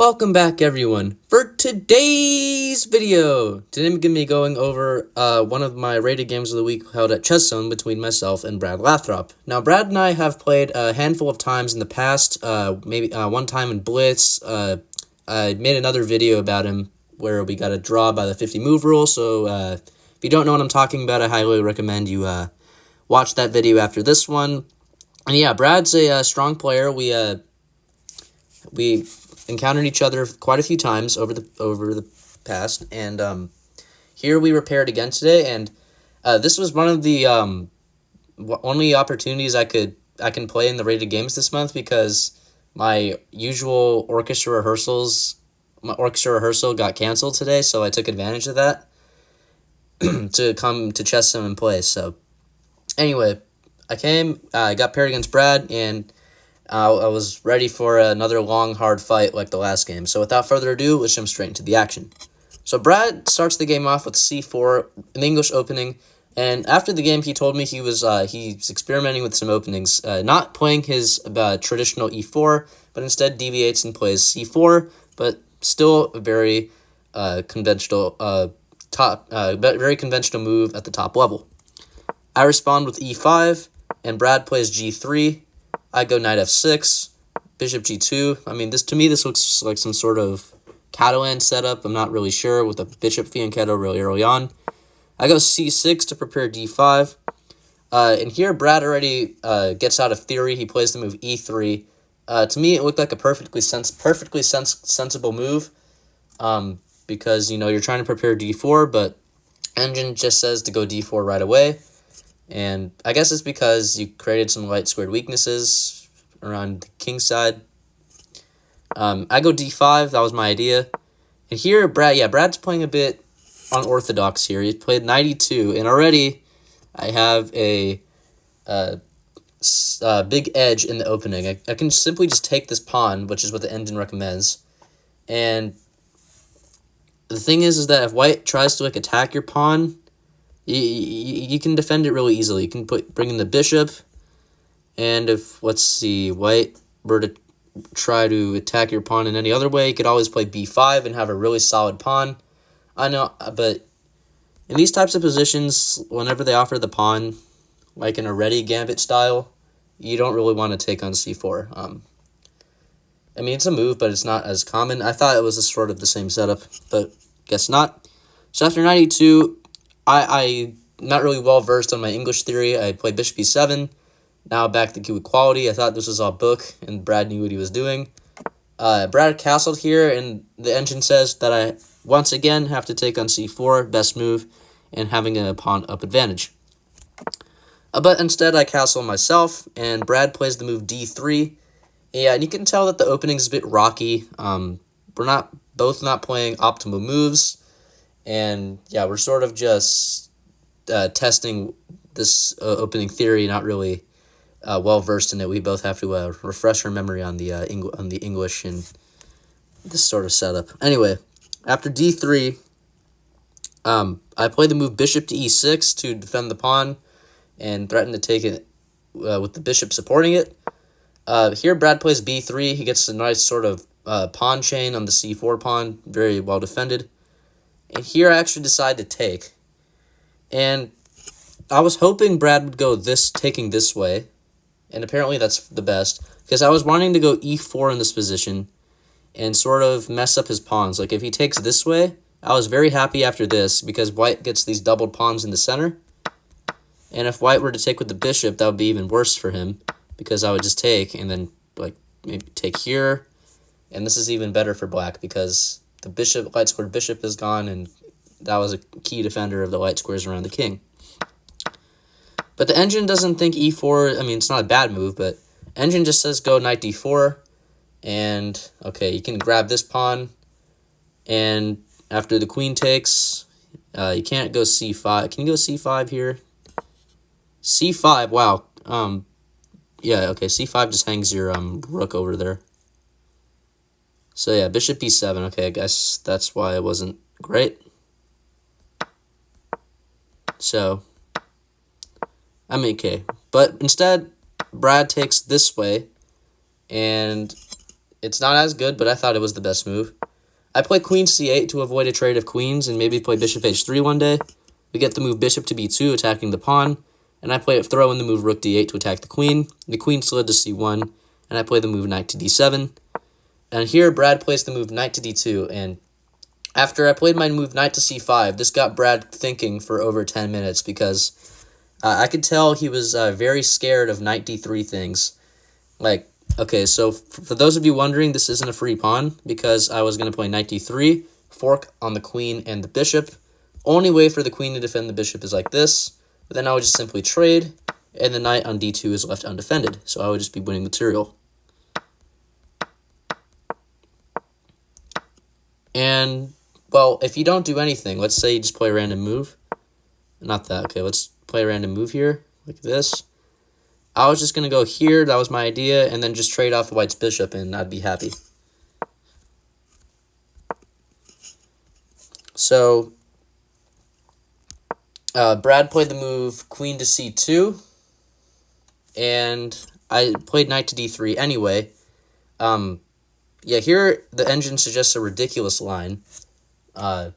Welcome back, everyone, for today's video. Today I'm going to be going over one of my rated games of the week held at Chess Zone between myself and Brad Lathrop. Now, Brad and I have played a handful of times in the past, maybe one time in Blitz. I made another video about him where we got a draw by the 50 move rule, so if you don't know what I'm talking about, I highly recommend you watch that video after this one. And yeah, Brad's a strong player. We encountered each other quite a few times over the past, and here we were paired again today, and this was one of the only opportunities I can play in the rated games this month, because my usual orchestra rehearsal got canceled today, so I took advantage of that to come to Chess Sim and play. So anyway, I got paired against Brad, and I was ready for another long, hard fight like the last game. So without further ado, let's jump straight into the action. So Brad starts the game off with c4, an English opening, and after the game, he told me he's experimenting with some openings, not playing his traditional e4, but instead deviates and plays c4, but still a very conventional very conventional move at the top level. I respond with e5, and Brad plays g3. I go knight f6, bishop g2. I mean, this looks like some sort of Catalan setup. I'm not really sure, with a bishop fianchetto really early on. I go c6 to prepare d5. And here Brad already gets out of theory. He plays the move e3. To me, it looked like a perfectly sensible move, because, you're trying to prepare d4, but engine just says to go d4 right away. And I guess it's because you created some light squared weaknesses around the king side. I go d5. That was my idea. And here, Brad's playing a bit unorthodox here. He's played knight e2, and already I have a big edge in the opening. I can simply just take this pawn, which is what the engine recommends. And the thing is that if white tries to attack your pawn, you can defend it really easily. You can bring in the bishop, and if, let's see, white were to try to attack your pawn in any other way, you could always play b5 and have a really solid pawn. I know, but in these types of positions, whenever they offer the pawn, like in a ready gambit style, you don't really want to take on c4. I mean, it's a move, but it's not as common. I thought it was sort of the same setup, but guess not. So after knight e2, I'm not really well versed on my English theory. I played bishop e7. Now back to Q equality. I thought this was all book, and Brad knew what he was doing. Brad castled here, and the engine says that I once again have to take on c4, best move, and having a pawn up advantage. But instead, I castle myself, and Brad plays the move d3. Yeah, and you can tell that the opening is a bit rocky. We're both not playing optimal moves. And yeah, we're sort of just testing this opening theory, not really well versed in it. We both have to refresh our memory on the English and this sort of setup. Anyway, after d3, I play the move bishop to e6 to defend the pawn and threaten to take it with the bishop supporting it. Here, Brad plays b3. He gets a nice sort of pawn chain on the c4 pawn, very well defended. And here I actually decide to take. And I was hoping Brad would go taking this way. And apparently that's the best, because I was wanting to go e4 in this position and sort of mess up his pawns. Like, if he takes this way, I was very happy after this, because white gets these doubled pawns in the center. And if white were to take with the bishop, that would be even worse for him, because I would just take and then, like, maybe take here. And this is even better for black, because the light squared bishop is gone, and that was a key defender of the light squares around the king. But the engine doesn't think e4, I mean, it's not a bad move, but engine just says go knight d4, and, okay, you can grab this pawn, and after the queen takes, you can't go c5. Can you go c5 here? c5, wow. Yeah, okay, c5 just hangs your rook over there. So yeah, bishop b7. Okay, I guess that's why it wasn't great. So, I mean, okay. But instead, Brad takes this way, and It's not as good, but I thought it was the best move. I play queen c8 to avoid a trade of queens and maybe play bishop h3 one day. We get the move bishop to b2, attacking the pawn, and I throw in the move rook d8 to attack the queen. The queen slid to c1, and I play the move knight to d7. And here Brad plays the move knight to d2, and after I played my move knight to c5, this got Brad thinking for over 10 minutes because I could tell he was very scared of knight d3 things. Like, okay, so for those of you wondering, this isn't a free pawn because I was going to play knight d3, fork on the queen and the bishop. Only way for the queen to defend the bishop is like this, but then I would just simply trade, and the knight on d2 is left undefended, so I would just be winning material. And, well, if you don't do anything, let's say you just play a random move. Not that, okay, let's play a random move here, like this. I was just going to go here, that was my idea, and then just trade off the white's bishop, and I'd be happy. So, Brad played the move queen to c2, and I played knight to d3 anyway. Yeah, here the engine suggests a ridiculous line. They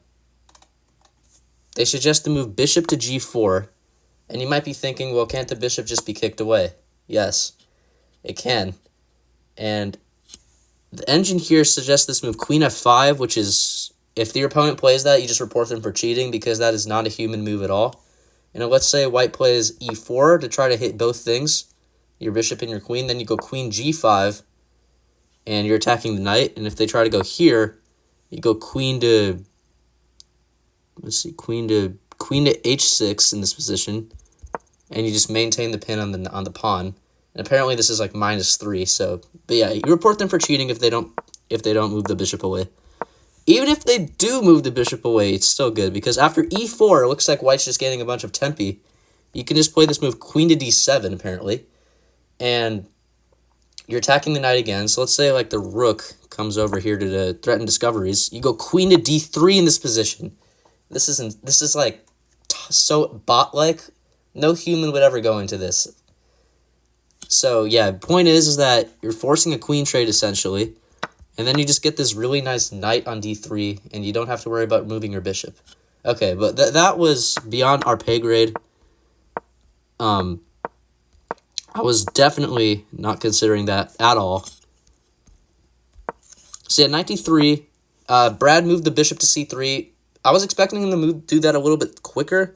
suggest the move bishop to g4, and you might be thinking, well, can't the bishop just be kicked away? Yes, it can. And the engine here suggests this move queen f5, which is, if your opponent plays that, you just report them for cheating because that is not a human move at all. And let's say white plays e4 to try to hit both things, your bishop and your queen, then you go queen g5, and you're attacking the knight, and if they try to go here, you go queen to, let's see, queen to h6 in this position, and you just maintain the pin on the pawn. And apparently this is like -3, so, but yeah, you report them for cheating if they don't move the bishop away. Even if they do move the bishop away, it's still good, because after e4, it looks like white's just getting a bunch of tempi. You can just play this move queen to d7, apparently, and you're attacking the knight again. So let's say like the rook comes over here to threaten discoveries. You go queen to d3 in this position. This is like so bot-like. No human would ever go into this. So yeah, point is that you're forcing a queen trade essentially, and then you just get this really nice knight on d3, and you don't have to worry about moving your bishop. Okay, but that was beyond our pay grade. I was definitely not considering that at all. So yeah, knight d3. Brad moved the bishop to c3. I was expecting him to do that a little bit quicker.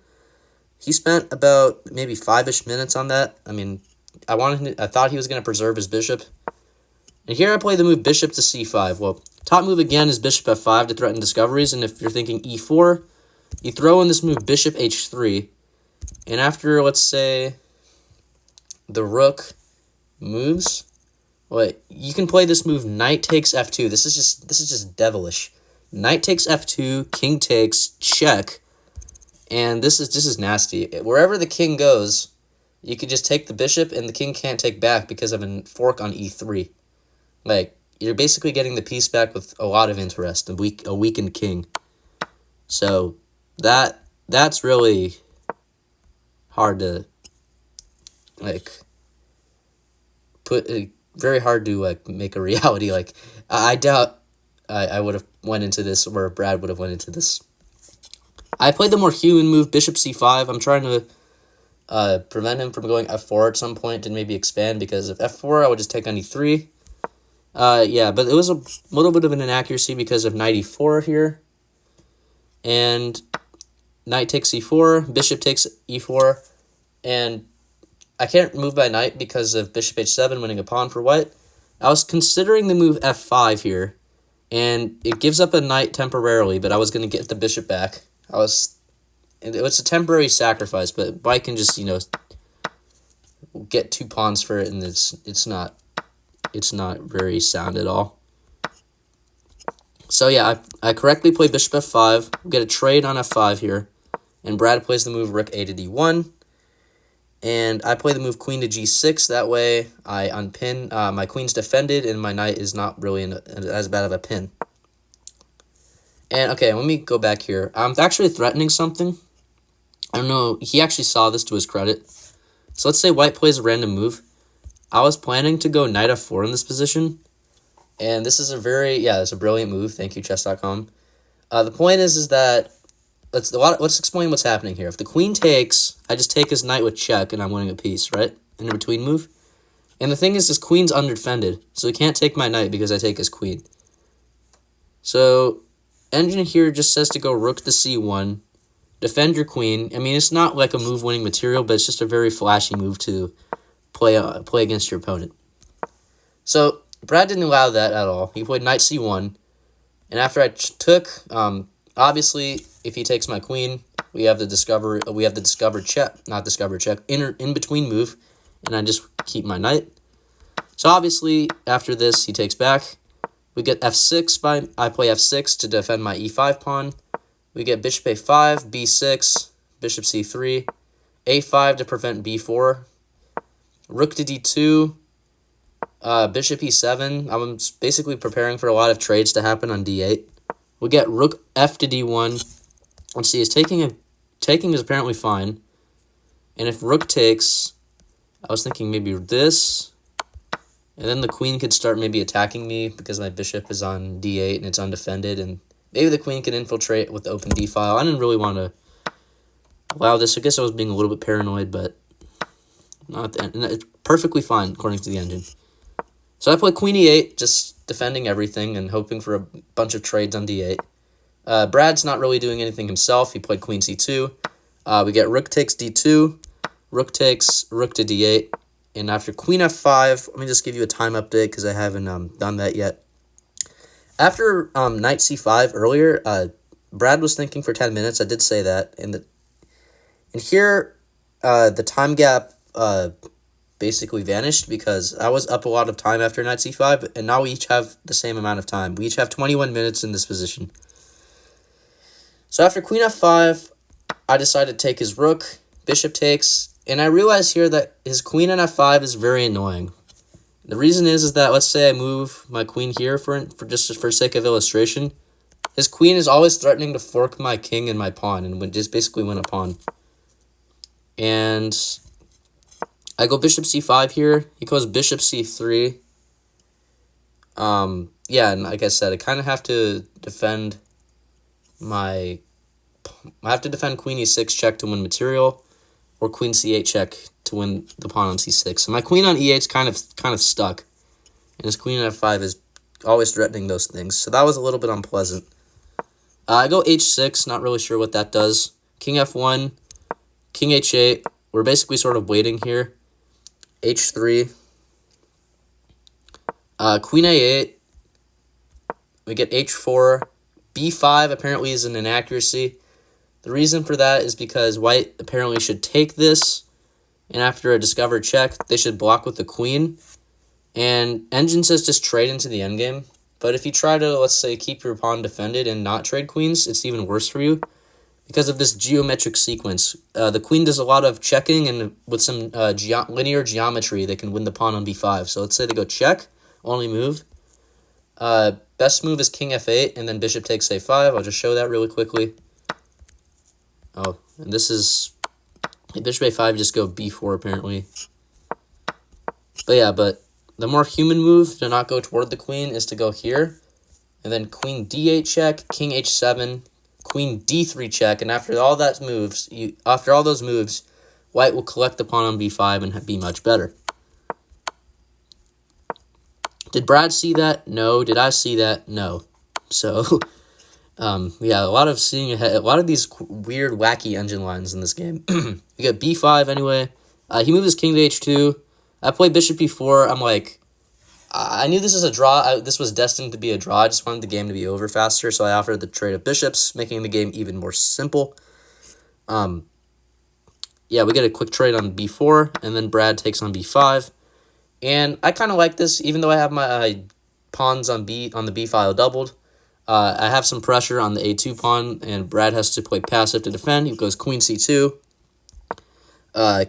He spent about maybe 5-ish minutes on that. I mean, I thought he was going to preserve his bishop. And here I play the move bishop to c5. Well, top move again is bishop f5 to threaten discoveries. And if you're thinking e4, you throw in this move bishop h3. And after, let's say, the rook moves, well, you can play this move knight takes f2. This is just devilish. Knight takes f2, king takes, check, and this is nasty. Wherever the king goes, you could just take the bishop, and the king can't take back because of a fork on e3. Like, you're basically getting the piece back with a lot of interest, a weakened king. So that's really hard to very hard to make a reality. Like, I doubt I would have went into this, or Brad would have went into this. I played the more human move bishop c5. I'm trying to prevent him from going f4 at some point and maybe expand, because if f4 I would just take on e3. Yeah, but it was a little bit of an inaccuracy because of knight e4 here, and knight takes e4, bishop takes e4, and I can't move by knight because of bishop h7 winning a pawn for white. I was considering the move f5 here, and it gives up a knight temporarily, but I was going to get the bishop back. It's a temporary sacrifice, but white can just, get 2 pawns for it, and it's not very sound at all. So yeah, I correctly play bishop f5, get a trade on f5 here, and Brad plays the move rook a to d1. And I play the move queen to g6. That way, I unpin. My queen's defended, and my knight is not really in as bad of a pin. And, okay, let me go back here. I'm actually threatening something. I don't know. He actually saw this to his credit. So let's say white plays a random move. I was planning to go knight f4 in this position. And this is it's a brilliant move. Thank you, chess.com. The point is that let's explain what's happening here. If the queen takes, I just take his knight with check, and I'm winning a piece, right? In a between move. And the thing is, this queen's undefended, so he can't take my knight because I take his queen. So, Engine here just says to go rook to c1, defend your queen. I mean, it's not like a move-winning material, but it's just a very flashy move to play against your opponent. So, Brad didn't allow that at all. He played knight c1, and after I took, obviously, if he takes my queen, we have the discovered check, in between move, and I just keep my knight. So obviously, after this, he takes back. We get f6 I play f6 to defend my e5 pawn. We get bishop a5, b6, bishop c3, a5 to prevent b4, rook to d2, bishop e7. I'm basically preparing for a lot of trades to happen on d8. We get rook f to d1. Let's see, taking is apparently fine. And if rook takes, I was thinking maybe this, and then the queen could start maybe attacking me because my bishop is on d8 and it's undefended, and maybe the queen can infiltrate with the open d file. I didn't really want to allow this. I guess I was being a little bit paranoid, but not at the end. And it's perfectly fine according to the engine. So I play queen e8, just defending everything and hoping for a bunch of trades on d8. Brad's not really doing anything himself. He played queen c2. We get rook takes d2, rook takes, rook to d8. And after queen f5, let me just give you a time update because I haven't done that yet. After knight c5 earlier, Brad was thinking for 10 minutes. I did say that. And here, the time gap basically vanished because I was up a lot of time after knight c5, and now we each have the same amount of time. We each have 21 minutes in this position. So after queen f5, I decided to take his rook, bishop takes, and I realized here that his queen on f5 is very annoying. The reason is that, let's say I move my queen here for sake of illustration. His queen is always threatening to fork my king and my pawn, and would just basically win a pawn. And I go bishop c5 here. He goes bishop c3. Yeah, and like I said, I kind of have to defend queen e6 check to win material, or queen c8 check to win the pawn on c6. So my queen on e8 is kind of stuck, and his queen on f5 is always threatening those things. So that was a little bit unpleasant. I go h6, not really sure what that does. King f1, king h8. We're basically sort of waiting here. h3. Queen a8. We get h4. b5 apparently is an inaccuracy. The reason for that is because white apparently should take this, and after a discovered check, they should block with the queen. And engine says just trade into the endgame. But if you try to, let's say, keep your pawn defended and not trade queens, it's even worse for you because of this geometric sequence. The queen does a lot of checking, and with some linear geometry, they can win the pawn on b5. So let's say they go check, only move. Best move is king f8, and then bishop takes a5. I'll just show that really quickly. Oh, and this is bishop a5, just go b4 apparently. But yeah, but the more human move to not go toward the queen is to go here, and then queen d8 check, king h7, queen d3 check, and after all those moves, white will collect the pawn on b5 and be much better. Did Brad see that? No. Did I see that? No. So, yeah, a lot of seeing ahead, a lot of these weird, wacky engine lines in this game. You get b5 anyway. He moved his king to h2. I played bishop b4. I'm like, I knew this is a draw. This was destined to be a draw. I just wanted the game to be over faster, so I offered the trade of bishops, making the game even more simple. Yeah, we get a quick trade on b4, and then Brad takes on b5. And I kind of like this, even though I have my pawns on the b file doubled. I have some pressure on the a2 pawn, and Brad has to play passive to defend. He goes queen c2,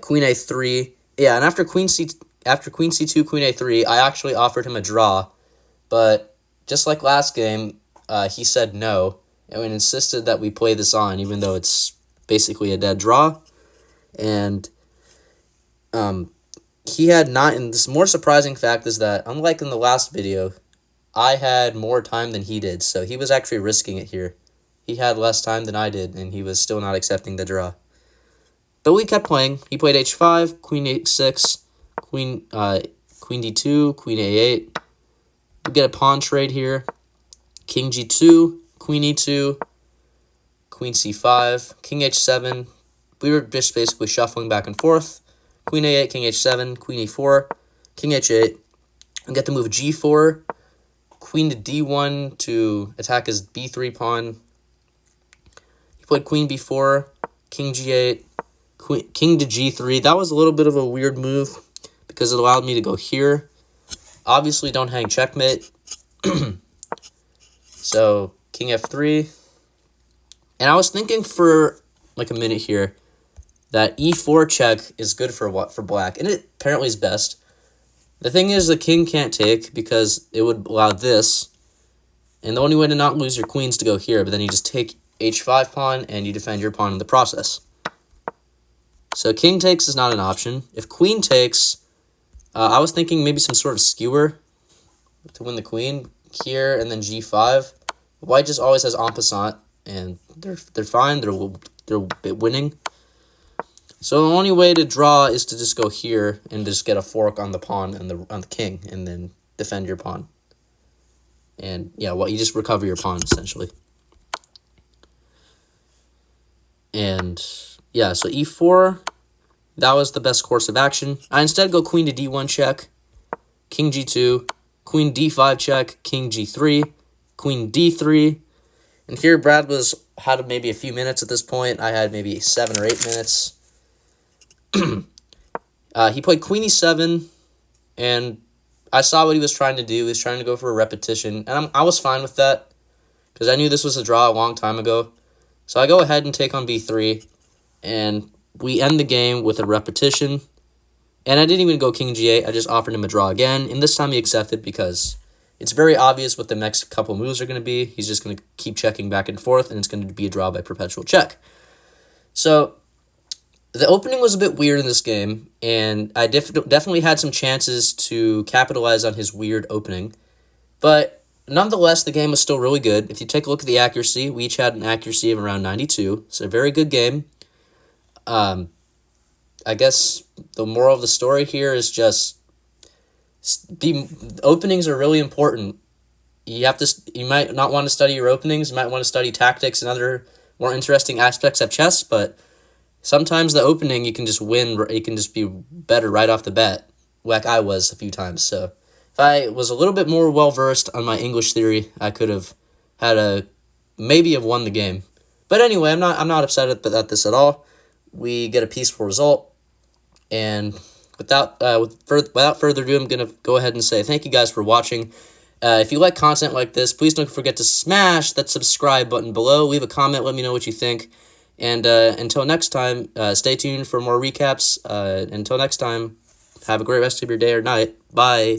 queen a3. Yeah, and after queen c2, queen a3, I actually offered him a draw, but just like last game, he said no and insisted that we play this on, even though it's basically a dead draw. And he had not. And this more surprising fact is that, unlike in the last video, I had more time than he did, so he was actually risking it here. He had less time than I did, and he was still not accepting the draw. But we kept playing. He played h5, queen h6, queen d2, queen a8. We get a pawn trade here. King g2, queen e2, queen c5, king h7. We were just basically shuffling back and forth. Queen a8, king h7, queen e4, king h8. We get to move g4, queen to d1 to attack his b3 pawn. He played queen b4, king g8, king to g3. That was a little bit of a weird move because it allowed me to go here. Obviously, don't hang checkmate. So, king f3. And I was thinking for like a minute here that e4 check is good for black, and it apparently is best. The thing is, the king can't take because it would allow this, and the only way to not lose your queen is to go here, but then you just take h5 pawn, and you defend your pawn in the process. So king takes is not an option. If queen takes, I was thinking maybe some sort of skewer to win the queen here, and then g5. White just always has en passant, and they're fine. They're winning. So the only way to draw is to just go here and just get a fork on the pawn and on the king, and then defend your pawn. And yeah, well, you just recover your pawn essentially. And yeah, so e4, that was the best course of action. I instead go queen to d1 check, king g2, queen d5 check, king g3, queen d3. And here Brad had maybe a few minutes at this point. I had maybe 7 or 8 minutes. He played queen e7, and I saw what he was trying to do. He was trying to go for a repetition, and I was fine with that because I knew this was a draw a long time ago. So I go ahead and take on b3, and we end the game with a repetition. And I didn't even go king g8. I just offered him a draw again, and this time he accepted because it's very obvious what the next couple moves are going to be. He's just going to keep checking back and forth, and it's going to be a draw by perpetual check. So the opening was a bit weird in this game, and I definitely had some chances to capitalize on his weird opening. But nonetheless, the game was still really good. If you take a look at the accuracy, we each had an accuracy of around 92. It's a very good game. I guess the moral of the story here is just the openings are really important. You might not want to study your openings. You might want to study tactics and other more interesting aspects of chess, but sometimes the opening you can just win. You can just be better right off the bat, like I was a few times. So if I was a little bit more well-versed on my English theory, I could have had maybe have won the game. But anyway, I'm not upset at this at all. We get a peaceful result, and without further ado, I'm going to go ahead and say thank you guys for watching. If you like content like this, please don't forget to smash that subscribe button below. Leave a comment. Let me know what you think. And until next time, stay tuned for more recaps. Until next time, have a great rest of your day or night. Bye.